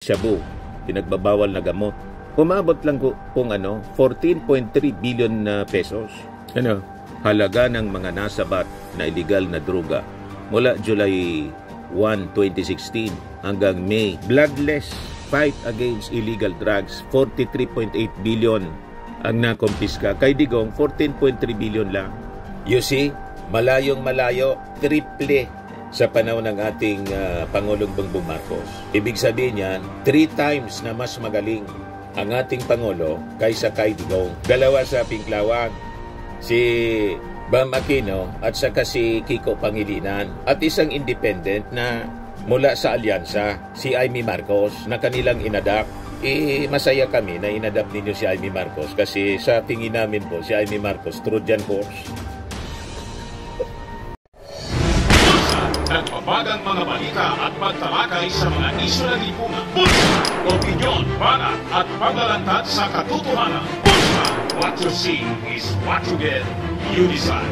shabu, pinagbabawal na gamot. Umabot lang kung 14.3 billion na pesos. Halaga ng mga nasabat na illegal na droga mula July 1, 2016 hanggang May. Bloodless fight against illegal drugs, 43.8 billion ang nakompiska. Kay Digong, 14.3 billion lang. You see, malayong malayo, triple sa panahon ng ating Pangulong Bongbong Marcos. Ibig sabihin yan, 3 times na mas magaling ang ating Pangulo kaysa kay Digong. Dalawa sa Pinglawag, si Bam Aquino at saka si Kiko Pangilinan, at isang independent na mula sa alyansa, si Amy Marcos, na kanilang inadapt. Masaya kami na inadapt ninyo si Amy Marcos kasi sa tingin namin po si Amy Marcos Trojan horse. Nagpapagang mga balita at pagtalakay sa mga isyu na lipungan. Bulsa! Opinyon, banat at paglalantad sa katotohanan. Bulsa! What you see is what you get. You decide.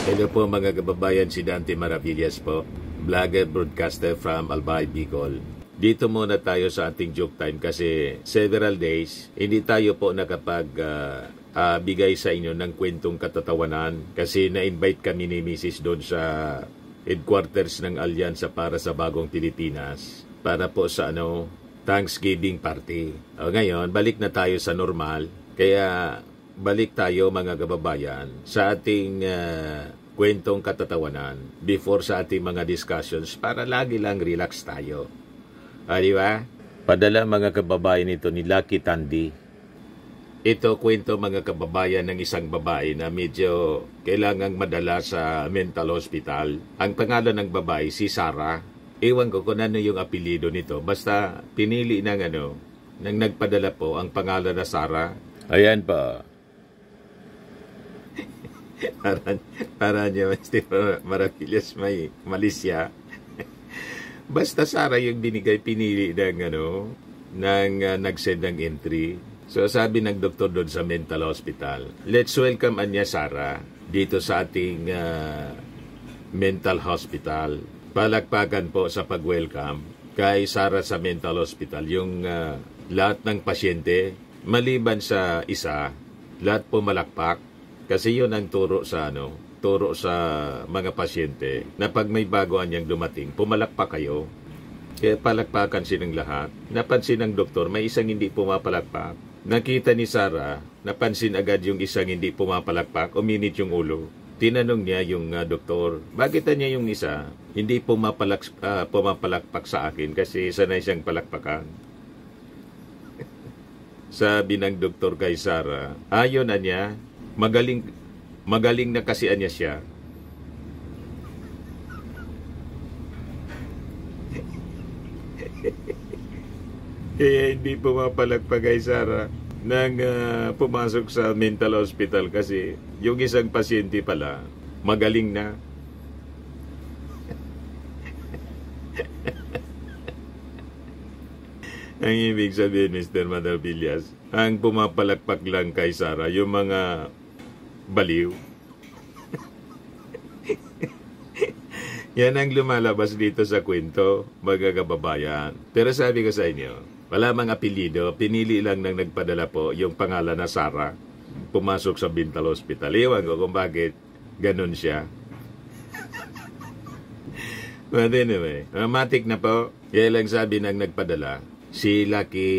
Hello po mga kababayan, si Dante Maravillas po, vlogger broadcaster from Albay, Bicol. Dito muna tayo sa ating joke time kasi several days hindi tayo po bigay sa inyo ng kwentong katatawanan kasi na-invite kami ni Mrs. doon sa headquarters ng Alyansa para sa Bagong Pilipinas para po sa Thanksgiving party. Ngayon, balik na tayo sa normal. Kaya balik tayo mga kababayan sa ating kwentong katatawanan before sa ating mga discussions para lagi lang relax tayo. Di ba? Padala mga kababayan ito ni Lucky Tandy. Ito kwento mga kababayan ng isang babae na medyo kailangang madala sa mental hospital. Ang pangalan ng babae si Sarah. Ewan ko kung ano yung apelido nito. Basta pinili ng nang nagpadala po ang pangalan na Sarah. Ayan pa. Para niya Maravillas may Malaysia. Basta Sarah yung pinili ng nag-send ng entry. So sabi ng doktor doon sa mental hospital, let's welcome Anya Sarah dito sa ating mental hospital. Palakpakan po sa pag-welcome kay Sarah sa mental hospital. Yung lahat ng pasyente, maliban sa isa, lahat po malakpak. Kasi yun ang turo sa mga pasyente na pag may bagoan niyang dumating, pumalakpak kayo. Kaya palakpakan silang lahat. Napansin ng doktor, may isang hindi pumapalakpak. Nakita ni Sarah, napansin agad yung isang hindi pumapalakpak, uminit yung ulo. Tinanong niya yung doktor, bakit niya yung isa hindi pumapalakpak sa akin kasi sanay siyang palakpakan. Sabi ng doktor kay Sarah, ayon na niya, magaling na kasi niya siya. Kaya hindi pumapalakpak kay Sarah nang pumasok sa mental hospital kasi yung isang pasyente pala magaling na. Ang ibig sabihin, Mr. Maravillas, ang pumapalakpak lang kay Sarah yung mga baliw. Yan ang lumalabas dito sa kwento, mga kababayan. Pero sabi ko sa inyo, wala mang apelido, pinili lang ng nagpadala po yung pangalan na Sarah. Pumasok sa mental hospital. Iwan ko kung bakit ganun siya. But anyway, matik na po. Kaya lang sabi ng nagpadala, si Lucky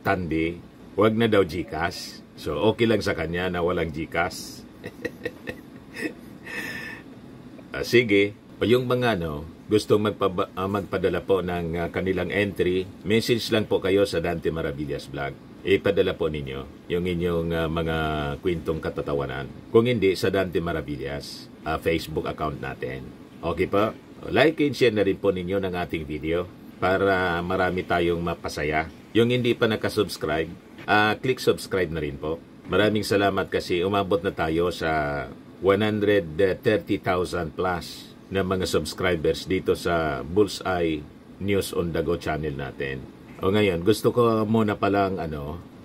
Tandy, wag na daw GCash. So okay lang sa kanya na walang GCash. Sige. O yung mga gusto magpadala po ng kanilang entry, message lang po kayo sa Dante Maravillas Vlog. Ipadala po ninyo yung inyong mga kwentong katatawanan. Kung hindi, sa Dante Maravillas Facebook account natin. Okay po? Like and share na rin po ninyo ng ating video para marami tayong mapasaya. Yung hindi pa nakasubscribe, click subscribe na rin po. Maraming salamat kasi umabot na tayo sa 130,000 plus na mga subscribers dito sa Bullseye News on the Go channel natin. O ngayon, gusto ko muna palang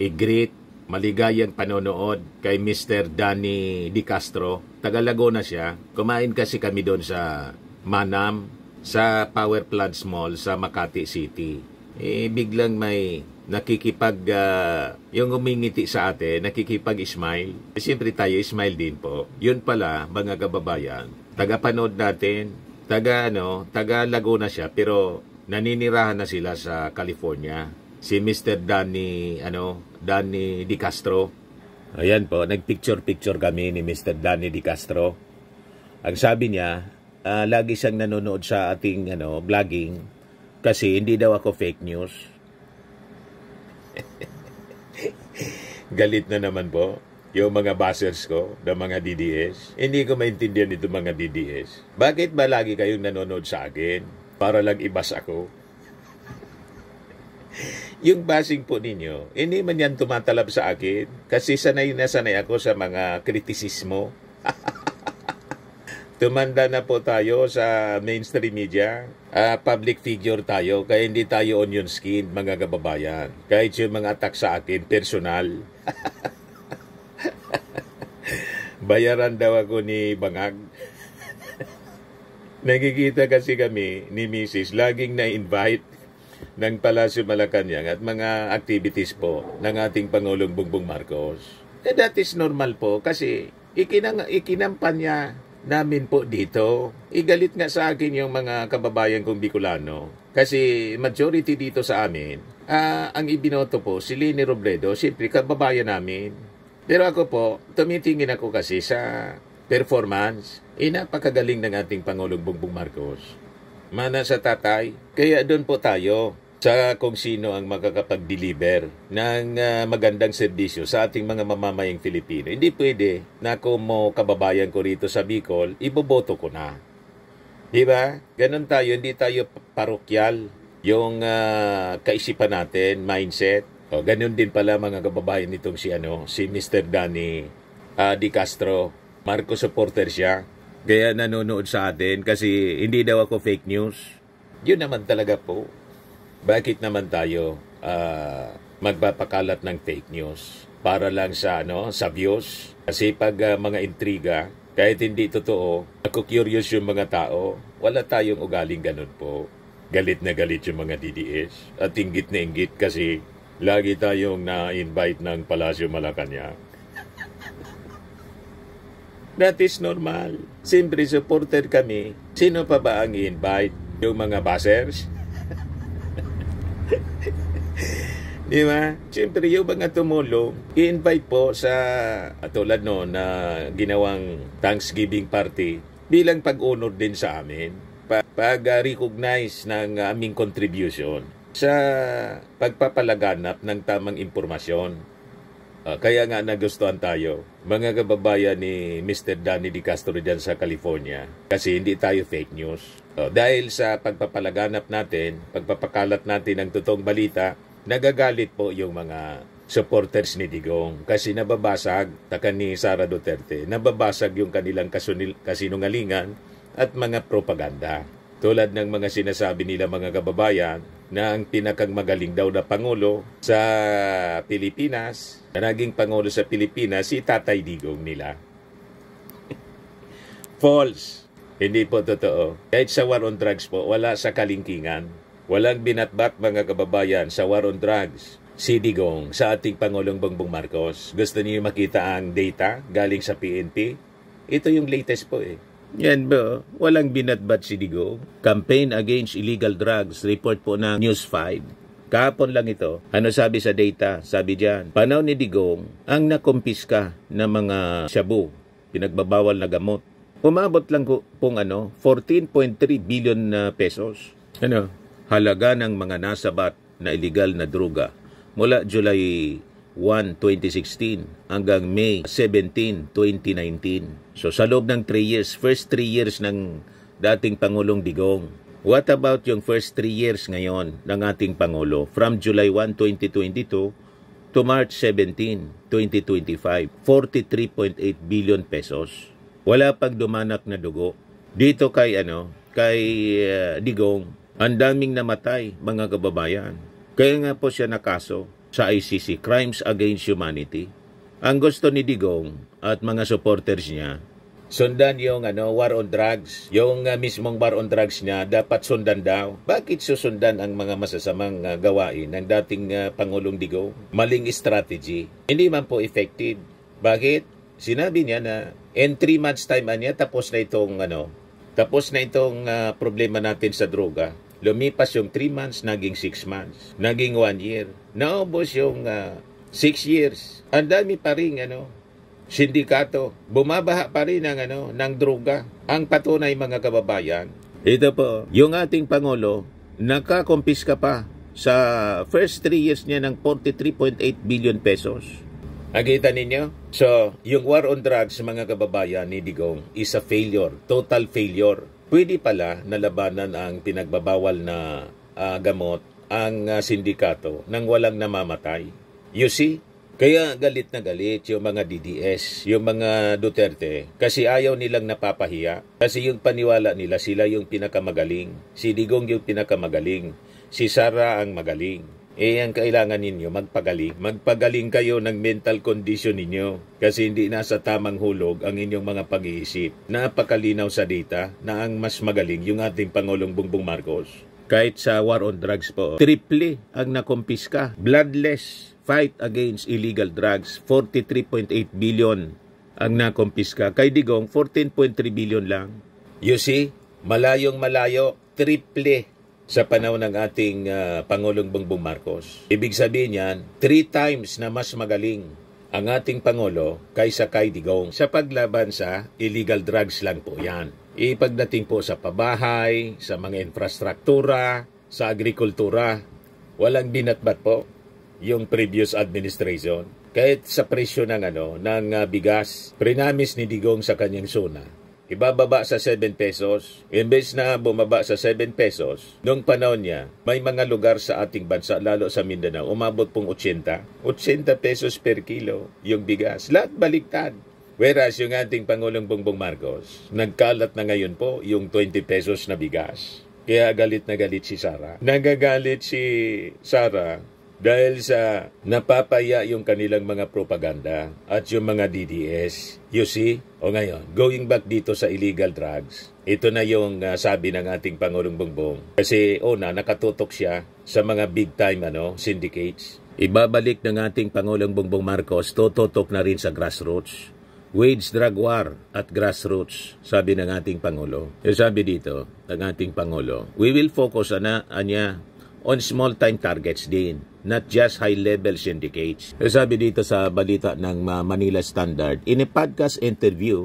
i-greet maligayang panonood kay Mr. Danny Di Castro. Taga Laguna siya. Kumain kasi kami doon sa Manam, sa Power Plants Mall sa Makati City. biglang may yung umingiti sa atin, nakikipag-smile. Siyempre tayo, smile din po. Yun pala, mga kababayan, taga-panood natin, taga Laguna siya, pero naninirahan na sila sa California. Si Mr. Danny Di Castro. Ayan po, nagpicture-picture kami ni Mr. Danny Di Castro. Ang sabi niya, lagi siyang nanonood sa ating vlogging kasi hindi daw ako fake news. Galit na naman po yung mga buzzers ko ng mga DDS. Hindi ko maintindihan ito mga DDS. Bakit ba lagi kayong nanonood sa akin? Para lang ibas ako. Yung basing po ninyo, hindi man yan tumatalab sa akin kasi sanay na sanay ako sa mga kritisismo. Tumanda na po tayo sa mainstream media. Public figure tayo, kaya hindi tayo onion skin, mga kababayan. Kahit yung mga attack sa akin, personal. Bayaran daw ako ni Bangag. Nagkikita kasi kami ni Mrs. laging na-invite ng Palasyo Malacanang at mga activities po ng ating Pangulong Bongbong Marcos. That is normal po kasi ikinampanya namin po dito. Igalit nga sa akin yung mga kababayan kong Bicolano. Kasi majority dito sa amin, ang ibinoto po si Leni Robredo, siyempre kababayan namin. Pero ako po, tumitingin ako kasi sa performance. Napakagaling ng ating Pangulong Bongbong Marcos. Mana sa tatay. Kaya doon po tayo sa kung sino ang makakapag-deliver ng magandang serbisyo sa ating mga mamamayang Filipino. Hindi pwede na kung mo kababayan ko rito sa Bicol, iboboto ko na. Di ba? Ganon tayo, hindi tayo parokyal yung kaisipan natin, mindset. O, ganon din pala mga kababayan nitong si Mr. Danny Di Castro. Marcos supporter siya. Kaya nanonood sa atin kasi hindi daw ako fake news. Yun naman talaga po. Bakit naman tayo magpapakalat ng fake news? Para lang sa views? Kasi pag mga intriga, kahit hindi totoo, ako curious yung mga tao, wala tayong ugaling ganun po. Galit na galit yung mga DDS. At inggit na inggit kasi lagi tayong na-invite ng Palasyo Malacanang. That is normal. Siyempre, supporter kami. Sino pa ba ang i-invite? Yung mga buzzers? Di ba? Siyempre, yung mga tumulong, i-invite po sa tulad na ginawang Thanksgiving party bilang pag-honor din sa amin. Pag-recognize ng aming contribution sa pagpapalaganap ng tamang impormasyon. Kaya nga nagustuhan tayo, mga kababayan ni Mr. Danny Di Castro dyan sa California, kasi hindi tayo fake news. Dahil sa pagpapalaganap natin, pagpapakalat natin ng totoong balita, nagagalit po yung mga supporters ni Digong kasi nababasag, taka ni Sara Duterte, nababasag yung kanilang kasinungalingan at mga propaganda. Tulad ng mga sinasabi nila mga kababayan na ang pinakang magaling daw na Pangulo sa Pilipinas, na naging Pangulo sa Pilipinas, si Tatay Digong nila. False. Hindi po totoo. Kahit sa war on drugs po, wala sa kalingkingan. Walang binatbat mga kababayan sa war on drugs. Si Digong sa ating Pangulong Bongbong Marcos. Gusto niyo makita ang data galing sa PNP? Ito yung latest po eh. Yan ba? Walang binatbat si Digong. Campaign Against Illegal Drugs, report po ng News 5. Kahapon lang ito. Ano sabi sa data? Sabi diyan, panahon ni Digong ang nakumpiska ng mga shabu, pinagbabawal na gamot. Umabot lang pong 14.3 billion pesos. Halaga ng mga nasabat na illegal na droga mula July 1, 2016 hanggang May 17, 2019. So sa loob ng 3 years, first 3 years ng dating Pangulong Digong. What about yung first 3 years ngayon ng ating Pangulo? From July 1, 2022 to March 17, 2025. 43.8 billion pesos. Wala pang dumanak na dugo. Dito kay Digong, ang daming namatay mga kababayan. Kaya nga po siya nakaso sa ICC, Crimes Against Humanity. Ang gusto ni Digong at mga supporters niya, sundan yung war on drugs. Yung mismong war on drugs niya, dapat sundan daw. Bakit susundan ang mga masasamang gawain ng dating Pangulong Digong? Maling strategy. Hindi man po effective. Bakit? Sinabi niya na in 3 months time niya, tapos na itong problema natin sa droga. Lumipas yung 3 months, naging 6 months. Naging 1 year. Naubos yung 6 years. Ang dami pa rin sindikato. Bumabaha pa rin ng droga. Ang patunay mga kababayan. Ito po, yung ating Pangulo, nakakumpiska pa sa first 3 years niya ng 43.8 billion pesos. Nakita ninyo? So, yung war on drugs, mga kababayan ni Digong, is a failure. Total failure. Pwede pala nalabanan ang pinagbabawal na gamot, ang sindikato, nang walang namamatay. You see? Kaya galit na galit yung mga DDS, yung mga Duterte, kasi ayaw nilang napapahiya. Kasi yung paniwala nila, sila yung pinakamagaling. Si Digong yung pinakamagaling. Si Sara ang magaling. Ang kailangan ninyo, magpagaling. Magpagaling kayo ng mental condition ninyo. Kasi hindi nasa tamang hulog ang inyong mga pag-iisip. Napakalinaw sa data na ang mas magaling yung ating Pangulong Bongbong Marcos. Kahit sa war on drugs po, triple ang nakumpiska. Bloodless fight against illegal drugs, 43.8 billion ang nakumpiska. Kay Digong, 14.3 billion lang. You see, malayong malayo, triple sa panahon ng ating Pangulong Bongbong Marcos. Ibig sabihin yan, 3 times na mas magaling ang ating Pangulo kaysa kay Digong sa paglaban sa illegal drugs lang po yan. Ipagdating po sa pabahay, sa mga infrastruktura, sa agrikultura, walang binatbat po yung previous administration. Kahit sa presyo ng bigas, prinamis ni Digong sa kanyang zona, ibababa sa 7 pesos. Imbes na bumaba sa 7 pesos, noong panahon niya, may mga lugar sa ating bansa, lalo sa Mindanao, umabot pong 80 pesos per kilo yung bigas. Lahat baliktad. Whereas yung ating Pangulong Bongbong Marcos, nagkalat na ngayon po yung 20 pesos na bigas. Kaya galit na galit si Sara. Nagagalit si Sara dahil sa napapaya yung kanilang mga propaganda at yung mga DDS. You see? O ngayon, going back dito sa illegal drugs, ito na yung sabi ng ating Pangulong Bongbong. Kasi nakatutok siya sa mga big time syndicates. Ibabalik ng ating Pangulong Bongbong Marcos, tututok na rin sa grassroots. Wage drug war at grassroots, sabi ng ating Pangulo. Sabi dito ng ating Pangulo, we will focus on small-time targets din, not just high-level syndicates. Sabi dito sa balita ng Manila Standard, in a podcast interview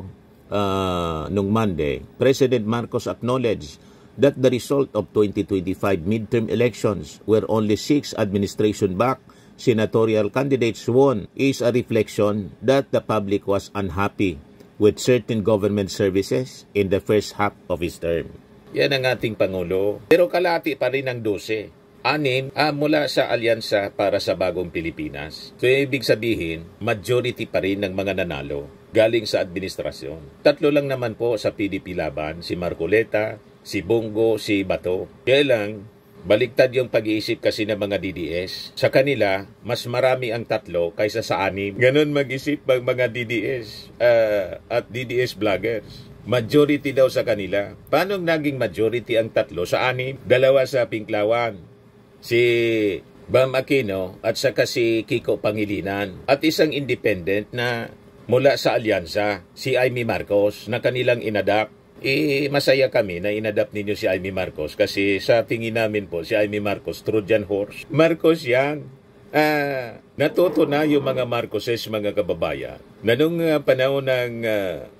nung Monday, President Marcos acknowledged that the result of 2025 midterm elections, where only 6 administration-backed senatorial candidates won, is a reflection that the public was unhappy with certain government services in the first half of his term. Yan ang ating Pangulo. Pero kalahati pa rin ng 12. 6 mula sa Alyansa para sa Bagong Pilipinas. So, ibig sabihin, majority pa rin ng mga nanalo galing sa administrasyon. 3 lang naman po sa PDP laban, si Marcoleta, si Bongo, si Bato. Kaya lang, baliktad yung pag-iisip kasi ng mga DDS. Sa kanila, mas marami ang 3 kaysa sa 6. Ganon mag-isip ang mga DDS at DDS vloggers. Majority daw sa kanila. Paano naging majority ang 3 sa 6? 2 sa Pinklawan. Si Bam Aquino at saka si Kiko Pangilinan. At isang independent na mula sa Alyansa, si Amy Marcos, na kanilang inadapt. Masaya kami na inadapt ninyo si Amy Marcos kasi sa tingin namin po si Amy Marcos, Trojan horse. Marcos yan. Natuto na yung mga Marcoses, mga kababayan, na nung panahon ng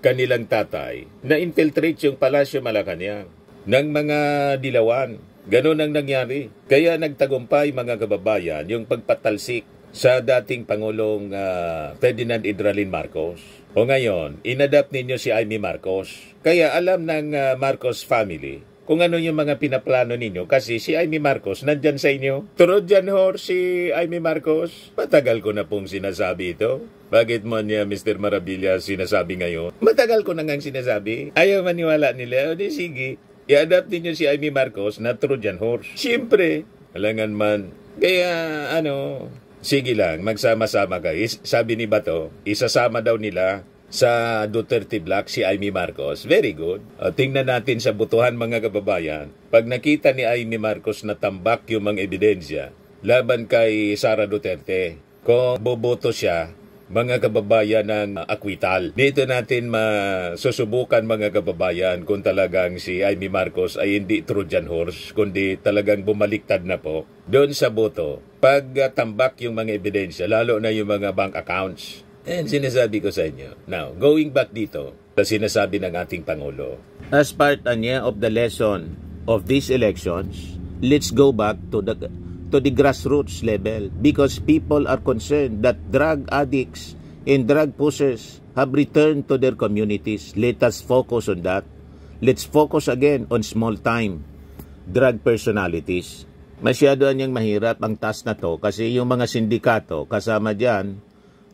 kanilang tatay, na-infiltrate yung Palasyo Malacanang ng mga dilawan. Ganon ang nangyari. Kaya nagtagumpay, mga kababayan, yung pagpatalsik sa dating Pangulong Ferdinand Idralin Marcos. O ngayon, inadapt ninyo si Amy Marcos. Kaya alam ng Marcos family kung ano yung mga pinaplano ninyo kasi si Amy Marcos nandyan sa inyo. Trojan horse si Amy Marcos. Matagal ko na pong sinasabi ito. Bakit mo niya Mr. Maravilla sinasabi ngayon? Matagal ko na ngang sinasabi. Ayaw maniwala nila. O di sige. I-adapt ninyo si Amy Marcos na Trojan horse. Siyempre, alangan man. Kaya sige lang, magsama-sama kayo. Sabi ni Bato, isasama daw nila sa Duterte Block, si Amy Marcos. Very good. Tingnan natin sa butuhan mga kababayan. Pag nakita ni Amy Marcos na tambak yung mga ebidensya laban kay Sara Duterte, kung boboto siya, mga kababayan ng akwital. Dito natin masusubukan mga kababayan kung talagang si Amy Marcos ay hindi Trojan horse, kundi talagang bumaliktad na po doon sa boto. Pag tambak yung mga ebidensya, lalo na yung mga bank accounts. And sinasabi ko sa inyo. Now, going back dito sa sinasabi ng ating Pangulo. As part of the lesson of these elections, let's go back to the grassroots level because people are concerned that drug addicts and drug pushers have returned to their communities. Let us focus on that. Let's focus again on small-time drug personalities. Masyado niyang mahirap ang task na to kasi yung mga sindikato, kasama dyan,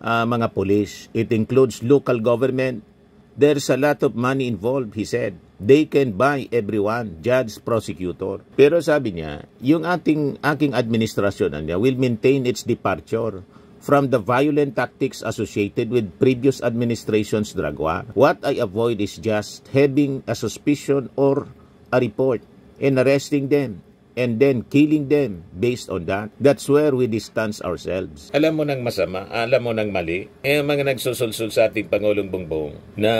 mga police. It includes local government. There's a lot of money involved, he said. They can buy everyone, judge, prosecutor. Pero sabi niya, yung aking administrasyon niya will maintain its departure from the violent tactics associated with previous administration's drug war. What I avoid is just having a suspicion or a report and arresting them and then killing them based on that. That's where we distance ourselves. Alam mo nang masama, alam mo nang mali, mga nagsusulsul sa ating Pangulong Bongbong na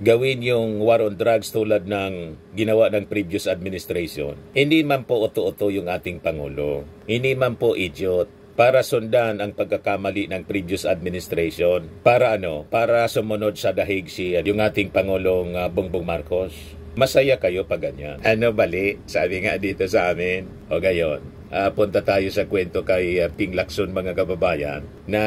gawin yung war on drugs tulad ng ginawa ng previous administration. Hindi man po oto-oto yung ating Pangulo. Hindi man po idiot para sundan ang pagkakamali ng previous administration. Para Para sumunod sa dahig yung ating Pangulong Bongbong Marcos. Masaya kayo pag ganyan. Bali? Sabi nga dito sa amin. O gayon, punta tayo sa kwento kay Ping Lacson mga kababayan na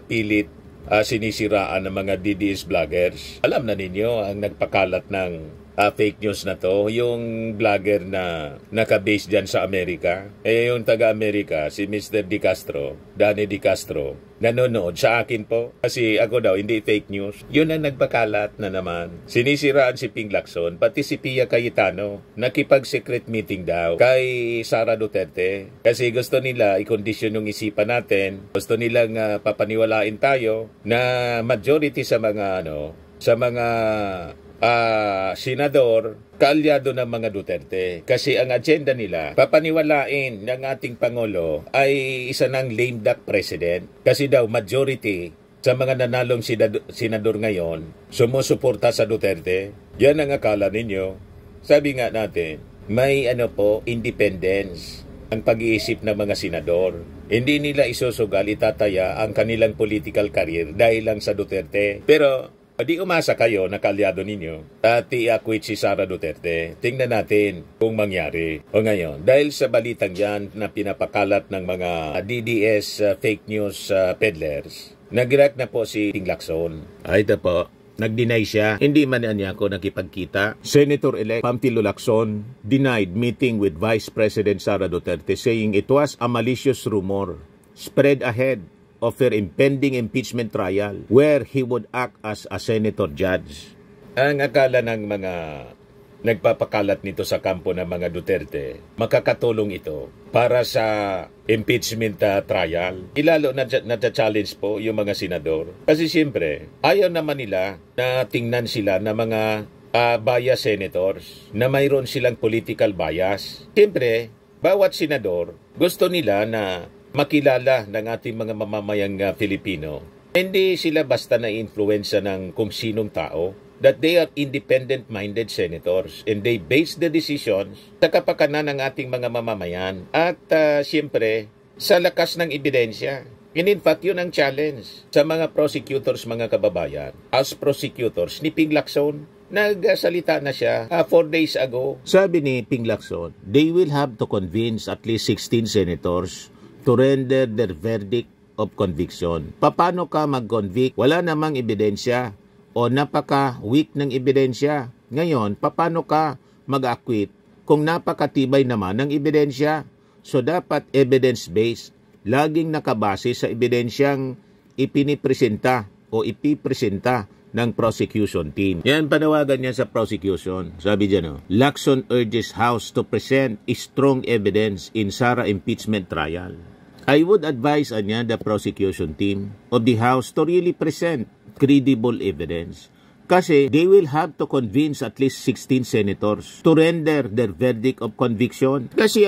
pilit sinisiraan ng mga DDS vloggers. Alam na ninyo ang nagpakalat ng fake news na to, yung vlogger na naka-base dyan sa Amerika. Yung taga-Amerika, si Mr. Danny De Castro, nanonood sa akin po. Kasi ako daw, hindi fake news. Yun ang nagpakalat na naman. Sinisiraan si Ping Lacson, pati si Pia Cayetano, nakipag-secret meeting daw kay Sara Duterte. Kasi gusto nila i-condition yung isipan natin. Gusto nilang papaniwalain tayo na majority sa mga senador, kaalyado ng mga Duterte. Kasi ang agenda nila, papaniwalain ng ating Pangulo ay isa ng lame duck president. Kasi daw, majority sa mga nanalong senador ngayon, sumusuporta sa Duterte. Yan ang akala ninyo. Sabi nga natin, may independence ang pag-iisip ng mga senador. Hindi nila isusugal, itataya ang kanilang political career dahil lang sa Duterte. Pero, di umasa kayo na kaalyado ninyo at i-acquit si Sara Duterte. Tingnan natin kung mangyari. O ngayon, dahil sa balitang yan na pinapakalat ng mga DDS fake news peddlers, nag-react na po si Ping Lacson. Ito po, nag-deny siya. Hindi man niya ako nakipagkita. Senator-elect Pamphilo Lacson denied meeting with Vice President Sara Duterte saying it was a malicious rumor spread ahead of her impending impeachment trial where he would act as a senator judge. Ang akala ng mga nagpapakalat nito sa kampo ng mga Duterte, makakatulong ito para sa impeachment trial. Ilalo na challenge po yung mga senador. Kasi siyempre, ayaw naman nila na tingnan sila na mga bias senators na mayroon silang political bias. Siyempre, bawat senador gusto nila na makilala ng ating mga mamamayang Filipino. Hindi sila basta na-influensya ng kung sinong tao, that they are independent-minded senators and they base the decisions sa kapakanan ng ating mga mamamayan at siyempre sa lakas ng ebidensya. And in fact, yun ang challenge sa mga prosecutors, mga kababayan. As prosecutors ni Ping Lacson, nagsalita na siya 4 days ago. Sabi ni Ping Lacson, they will have to convince at least 16 senators to render their verdict of conviction. Paano ka mag-convict? Wala namang ebidensya o napaka-weak ng ebidensya. Ngayon, paano ka mag-acquit kung napakatibay naman ng ebidensya? So, dapat evidence-based. Laging nakabase sa ebidensyang ipinipresenta o ipipresenta ng prosecution team. Yan panawagan niya sa prosecution. Sabi dyan, Lacson urges House to present strong evidence in Sara impeachment trial. I would advise the prosecution team of the House to really present credible evidence. Kasi they will have to convince at least 16 senators to render their verdict of conviction. Kasi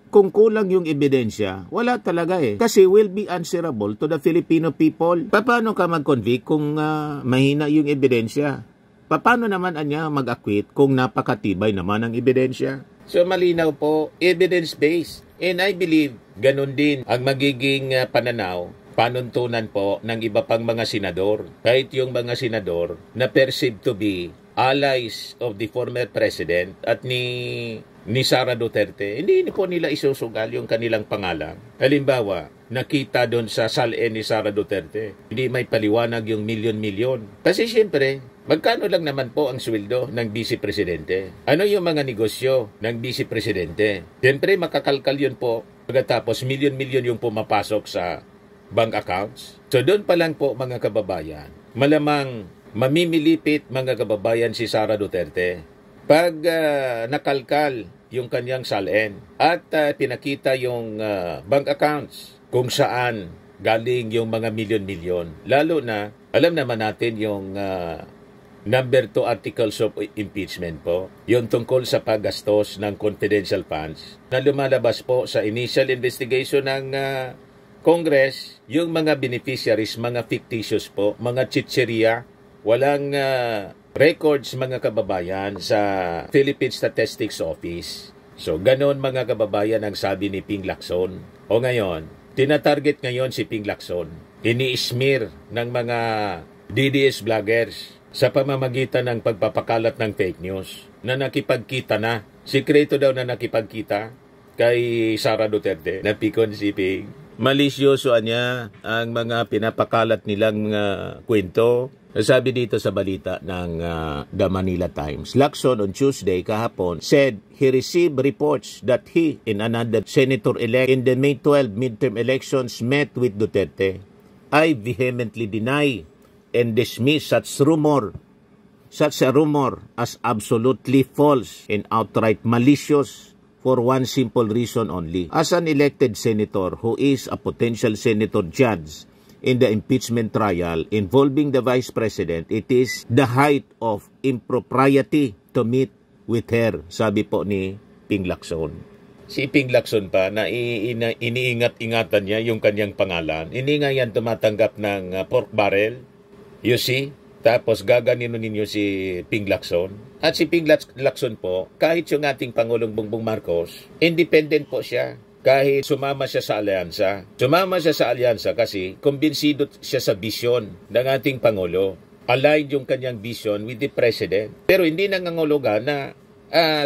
kung kulang yung ebidensya, wala talaga Kasi will be answerable to the Filipino people. Paano ka mag-convict kung mahina yung ebidensya? Paano naman mag-acquit kung napakatibay naman ang ebidensya? So malinaw po, evidence-based. And I believe, ganun din ang magiging pananaw, panuntunan po ng iba pang mga senador. Kahit yung mga senador na perceived to be allies of the former president at ni Sara Duterte, hindi po nila isusugal yung kanilang pangalan. Halimbawa, nakita doon sa salin ni Sara Duterte, hindi may paliwanag yung milyon-milyon. Kasi siyempre, magkano lang naman po ang sweldo ng Vice Presidente? Ano yung mga negosyo ng Vice Presidente? Siyempre, makakalkal yun po. Pagkatapos, milyon-milyon yung pumapasok sa bank accounts. So doon pa lang po mga kababayan, malamang mamimilipit mga kababayan si Sara Duterte pag nakalkal yung kanyang salin at pinakita yung bank accounts kung saan galing yung mga milyon-milyon. Lalo na, alam naman natin yung number 2 articles of impeachment po, yung tungkol sa paggastos ng confidential funds na lumalabas po sa initial investigation ng Congress, yung mga beneficiaries, mga fictitious po, mga chicheria, walang records mga kababayan sa Philippine Statistics Office. So, ganon mga kababayan ang sabi ni Ping Lacson. O ngayon, tinatarget ngayon si Ping Lacson. Ini-smear ng mga DDS vloggers sa pamamagitan ng pagpapakalat ng fake news na nakipagkita na. Sikreto daw na nakipagkita kay Sara Duterte na pikon si Ping. Malisyoso ang mga pinapakalat nilang kwento. Sabi dito sa balita ng The Manila Times, Lacson on Tuesday kahapon said he received reports that he and another senator-elect in the May 12 midterm elections met with Duterte. I vehemently deny and dismiss such a rumor as absolutely false and outright malicious for one simple reason only. As an elected senator who is a potential senator judge in the impeachment trial involving the Vice President, it is the height of impropriety to meet with her, sabi po ni Ping Lacson. Si Ping Lacson pa na iniingat-ingatan niya yung kanyang pangalan. Hindi nga yan tumatanggap ng pork barrel. You see? Tapos gaganino ninyo si Ping Lacson. At si Ping Lacson po, kahit yung ating Pangulong Bongbong Marcos, independent po siya. Kahit sumama siya sa alyansa. Sumama siya sa alyansa kasi kumbinsido siya sa vision ng ating Pangulo. Aligned yung kanyang vision with the President. Pero hindi nangangulugan na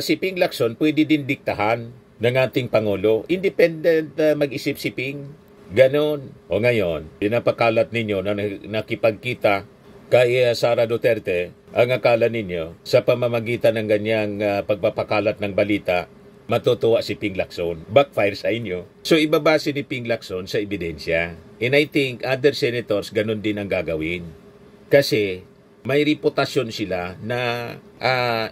si Ping Lacson pwede din diktahan ng ating Pangulo. Independent mag-isip si Ping. Ganon. O ngayon, pinapakalat ninyo na nakipagkita kay Sara Duterte, ang akala ninyo, sa pamamagitan ng ganyang pagpapakalat ng balita, matutuwa si Ping Lacson. Backfire sa inyo. So, ibabase ni Ping Lacson sa ebidensya. And I think other senators ganun din ang gagawin. Kasi, may reputasyon sila na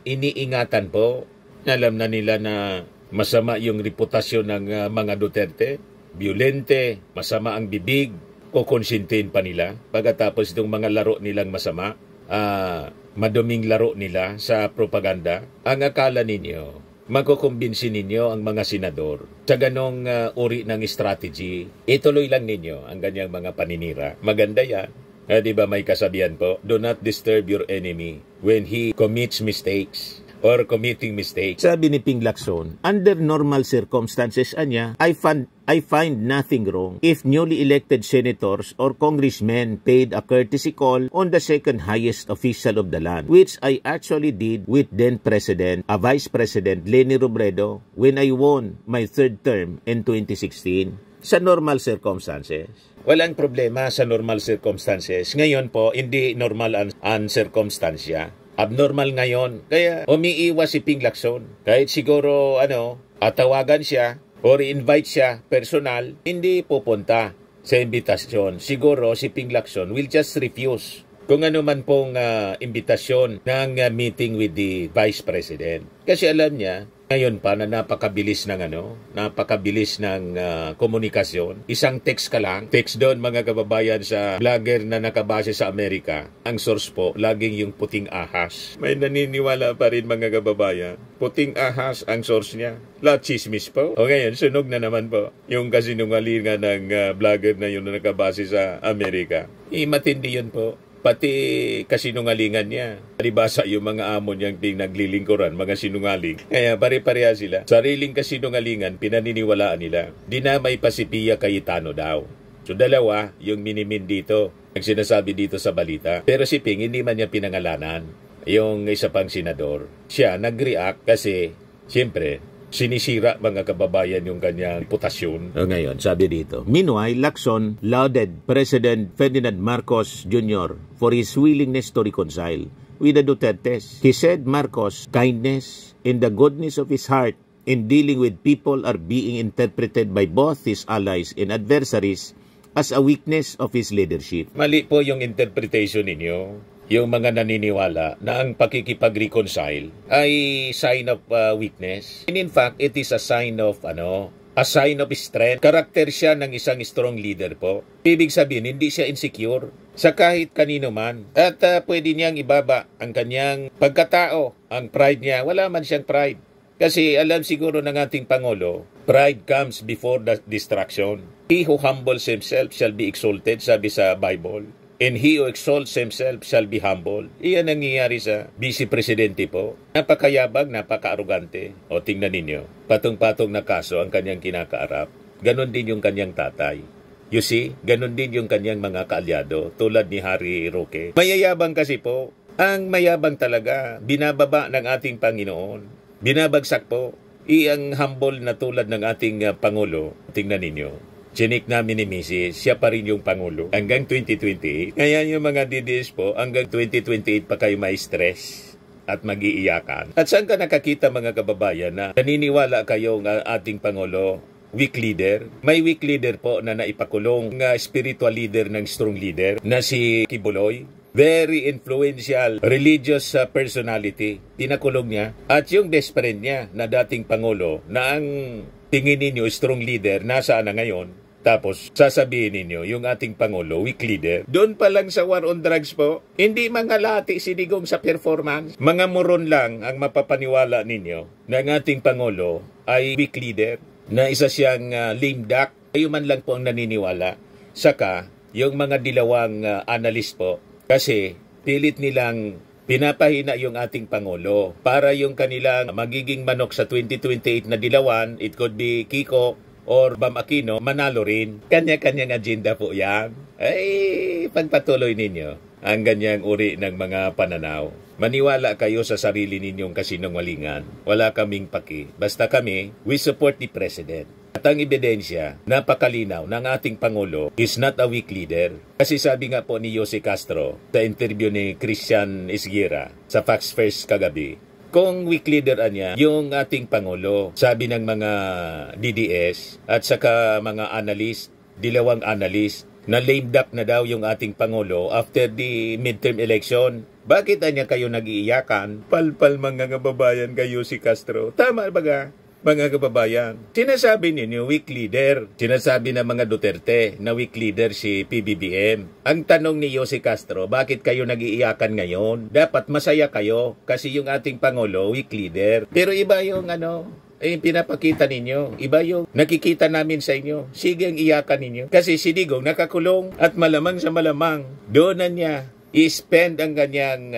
iniingatan po. Alam na nila na masama yung reputasyon ng mga Duterte. Violente, masama ang bibig, kukonsintin pa nila. Pagkatapos itong mga laro nilang masama, maduming laro nila sa propaganda, ang akala ninyo, makukumbinsin ninyo ang mga senador sa ganong uri ng strategy. Ituloy lang ninyo ang ganyang mga paninira. Maganda yan. Di ba may kasabihan po, do not disturb your enemy when he commits mistakes or committing mistakes. Sabi ni Ping Lacson, under normal circumstances I find nothing wrong if newly elected senators or congressmen paid a courtesy call on the second highest official of the land, which I actually did with then President, Vice President Leni Robredo when I won my third term in 2016. Sa normal circumstances. Walang problema sa normal circumstances. Ngayon po, hindi normal ang circumstansya. Abnormal ngayon. Kaya umiiwas si Ping Lacson. Kahit siguro tawagan siya or invite siya personal, hindi pupunta sa imbitasyon. Siguro si Ping Lacson will just refuse kung ano man pong imbitasyon ng meeting with the Vice President. Kasi alam niya, Ngayon pa na napakabilis ng komunikasyon. Isang text ka lang, text doon mga kababayan sa vlogger na nakabase sa Amerika. Ang source po, laging yung puting ahas. May naniniwala pa rin mga kababayan. Puting ahas ang source niya. Lahat chismis po. O ngayon, sunog na naman po yung kasinungalingan ng vlogger na yun na nakabase sa Amerika. Matindi yun po. Pati kasinungalingan niya. Palibasa yung mga amo niyang naglilingkuran, mga sinungaling. Kaya pare-pareha sila. Sariling kasinungalingan, pinaniniwalaan nila. Dinamay pa si Pia Cayetano daw. So dalawa, yung minimin dito, ang sinasabi dito sa balita. Pero si Ping, hindi man niya pinangalanan. Yung isa pang senador. Siya nag-react kasi, siyempre, sinisira mga kababayan yung kanyang reputasyon. Ngayon, sabi dito. Meanwhile, Lacson lauded President Ferdinand Marcos Jr. for his willingness to reconcile with the Dutertes. He said Marcos' kindness and the goodness of his heart in dealing with people are being interpreted by both his allies and adversaries as a weakness of his leadership. Mali po yung interpretation ninyo. Yung mga naniniwala na ang pakikipag-reconcile ay sign of weakness. And in fact, it is a sign of strength. Karakter siya ng isang strong leader po. Ibig sabihin, hindi siya insecure sa kahit kanino man. At pwede niyang ibaba ang kanyang pagkatao. Ang pride niya, wala man siyang pride. Kasi alam siguro ng ating Pangulo, pride comes before the destruction. He who humbles himself shall be exalted, sabi sa Bible. And he who exalts himself shall be humble. Iyan ang nangyayari sa vice-presidente po. Napakayabang, napaka-arugante. O tingnan ninyo, patong-patong na kaso ang kanyang kinakaarap. Ganon din yung kanyang tatay. You see, ganon din yung kanyang mga kaalyado, tulad ni Harry Roque. Mayayabang kasi po. Ang mayabang talaga, binababa ng ating Panginoon. Binabagsak po. Iyang humble na tulad ng ating Pangulo. Tingnan ninyo. Chinik namin ni Mrs. Siya pa rin yung Pangulo. Hanggang 2028. Kaya yung mga DDS po, hanggang 2028 pa kayo may stress at mag-iiyakan. At saan ka nakakita mga kababayan na naniniwala kayo ng ating Pangulo, weak leader? May weak leader po na naipakulong ng spiritual leader ng strong leader na si Kibuloy. Very influential religious personality. Pinakulong niya. At yung best friend niya na dating Pangulo na ang tingin ninyo strong leader, nasaan na ngayon? Tapos sasabihin ninyo yung ating Pangulo, weak leader. Doon pa lang sa war on drugs po, hindi mga lati sinigong sa performance. Mga moron lang ang mapapaniwala ninyo na ang ating Pangulo ay weak leader, na isa siyang lame duck. Kayo man lang po ang naniniwala. Saka, yung mga dilawang analyst po, kasi pilit nilang pinapahina yung ating Pangulo para yung kanilang magiging manok sa 2028 na dilawan, it could be Kiko or Bam Aquino, manalo rin. Kanya-kanyang agenda po yan. Ay, pagpatuloy ninyo ang ganyang uri ng mga pananaw. Maniwala kayo sa sarili ninyong kasinungalingan. Wala kaming paki. Basta kami, we support the President. At ang ebidensya, napakalinaw ng ating Pangulo is not a weak leader. Kasi sabi nga po ni Jose Castro sa interview ni Christian Esguera sa Fox First kagabi, kung weak leader niya, yung ating Pangulo, sabi ng mga DDS at saka mga analyst, dilawang analyst, na lame duck na daw yung ating Pangulo after the midterm election. Bakit niya kayo nag-iiyakan? Palpal mga kababayan kayo si Castro. Tama ba ga? Mga kababayan, sinasabi ninyo weak leader. Sinasabi ng mga Duterte na weak leader si PBBM. Ang tanong ni Jose Castro, bakit kayo nag-iiyakan ngayon? Dapat masaya kayo kasi yung ating Pangulo weak leader. Pero iba yung pinapakita ninyo. Iba yung nakikita namin sa inyo. Sige ang iyakan ninyo. Kasi si Digong nakakulong at malamang sa malamang doon na niya i-spend ang kanyang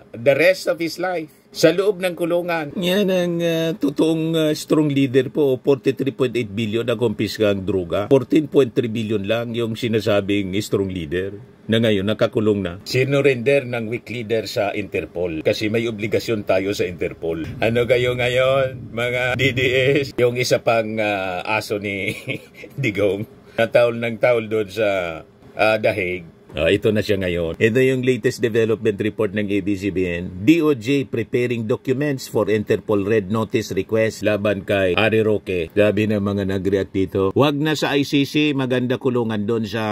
the rest of his life sa loob ng kulungan. Yan ang totoong strong leader po. 43.8 billion na kumpiska ang droga. 14.3 billion lang yung sinasabing strong leader na ngayon nakakulong na. Sinurrender ng weak leader sa Interpol kasi may obligasyon tayo sa Interpol. Ano kayo ngayon, mga DDS? Yung isa pang aso ni Digong na taol ng taol doon sa The Hague. Ito na siya ngayon. Ito yung latest development report ng ABS-CBN. DOJ preparing documents for Interpol Red Notice request laban kay Harry Roque. Sabi ng mga nag-react dito, wag na sa ICC, maganda kulungan doon sa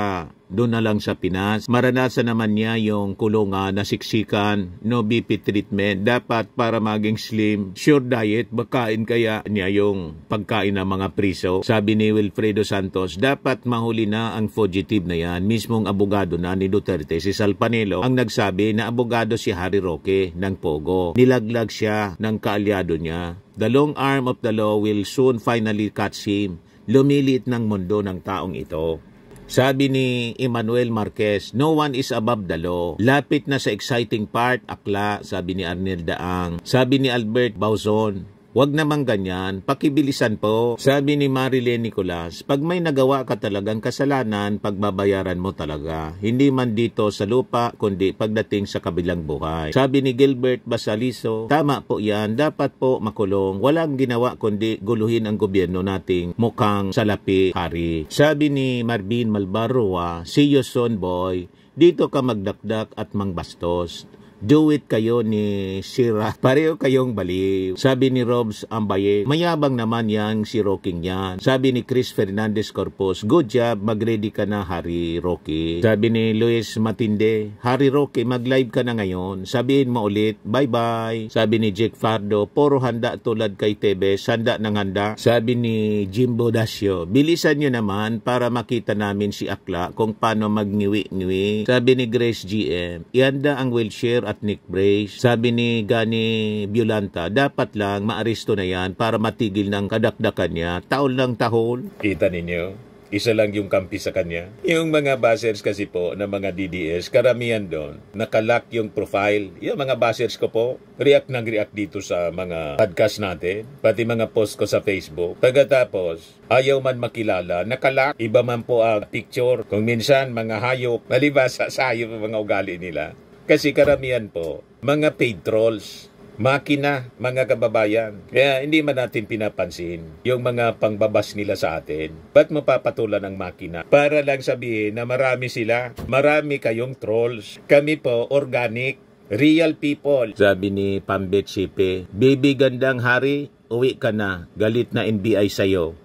doon na lang sa Pinas. Maranasan naman niya yung kulungan, nasiksikan, no BP treatment. Dapat para maging slim, sure diet, bakain kaya niya yung pagkain ng mga priso. Sabi ni Wilfredo Santos, dapat mahuli na ang fugitive na yan. Mismong abogado na ni Duterte, si Salpanelo, ang nagsabi na abogado si Harry Roque ng Pogo. Nilaglag siya ng kaalyado niya. The long arm of the law will soon finally catch him. Lumilit ng mundo ng taong ito. Sabi ni Emmanuel Marquez, no one is above the law. Lapit na sa exciting part, akla, sabi ni Arnel Daang. Sabi ni Albert Bauzon, wag namang ganyan, pakibilisan po. Sabi ni Marilyn Nicolas, pag may nagawa ka talagang kasalanan, pagbabayaran mo talaga. Hindi man dito sa lupa, kundi pagdating sa kabilang buhay. Sabi ni Gilbert Basaliso, tama po yan, dapat po makulong. Walang ginawa kundi guluhin ang gobyerno nating mukhang salapi hari. Sabi ni Marvin Malbarroa, see you soon boy, dito ka magdakdak at mangbastos. Do it kayo ni Sira. Pareho kayong baliw. Sabi ni Robs Ambaye, mayabang naman yang si Rocking yan. Sabi ni Chris Fernandez Corpus, good job, mag-ready ka na Harry Roque. Sabi ni Luis Matinde, Harry Roque, mag-live ka na ngayon. Sabihin mo ulit, bye-bye. Sabi ni Jake Fardo, puro handa tulad kay Tebes, handa ng handa. Sabi ni Jimbo Dasio, bilisan nyo naman para makita namin si Akla kung paano mag-ngiwi-ngiwi. Sabi ni Grace GM, ihanda ang wheelchair at Nick Brace. Sabi ni Gani Violanta, dapat lang maaresto na yan para matigil ng kadakdakan niya. Taon lang tahol. Kita ninyo, isa lang yung kampi sa kanya. Yung mga bashers kasi po ng mga DDS, karamihan doon, nakalock yung profile. Yung mga bashers ko po, react dito sa mga podcast natin, pati mga post ko sa Facebook. Pagkatapos, ayaw man makilala, nakalock, iba man po ang picture. Kung minsan, mga hayop, malibasa sa hayop ang mga ugali nila. Kasi karamihan po, mga paid trolls, makina, mga kababayan. Kaya hindi man natin pinapansin yung mga pangbabas nila sa atin. Ba't mapapatulan ang makina? Para lang sabihin na marami sila, marami kayong trolls. Kami po, organic, real people. Sabi ni Pambet Sipe, baby gandang hari, uwi ka na, galit na NBI sa'yo.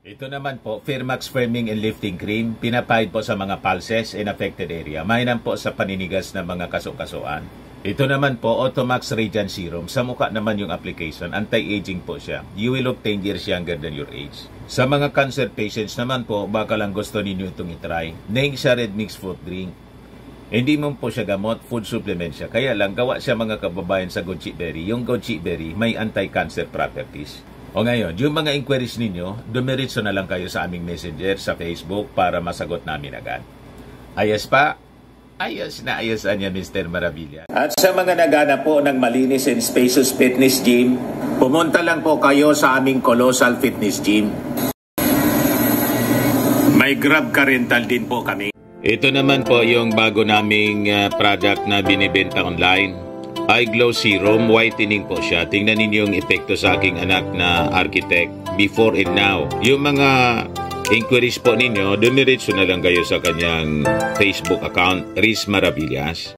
Ito naman po, Firmax Firming and Lifting Cream. Pinapahid po sa mga pulses in affected area. Mainam po sa paninigas ng mga kaso-kasuan. Ito naman po, Automax Radiant Serum. Sa mukha naman yung application. Anti-aging po siya. You will look 10 years younger than your age. Sa mga cancer patients naman po, baka lang gusto ninyo itong itry. Neng siya red mixed fruit drink. Hindi mo po siya gamot, food supplement siya. Kaya lang, gawa siya mga kababayan sa goji berry. Yung goji berry may anti-cancer properties. O ngayon, yung mga inquiries ninyo, dumiritso na lang kayo sa aming messenger sa Facebook para masagot namin agad. Ayos pa? Ayos na ayos niya, Mr. Maravilla. At sa mga naghanap po ng malinis and spacious fitness gym, pumunta lang po kayo sa aming Colossal Fitness Gym. May Grab Car Rental din po kami. Ito naman po yung bago naming product na binibenta online. Eye Glow Serum, whitening po siya. Tingnan ninyo yung epekto sa aking anak na architect before and now. Yung mga inquiries po ninyo, dumiretso na lang kayo sa kanyang Facebook account, Riz Maravillas.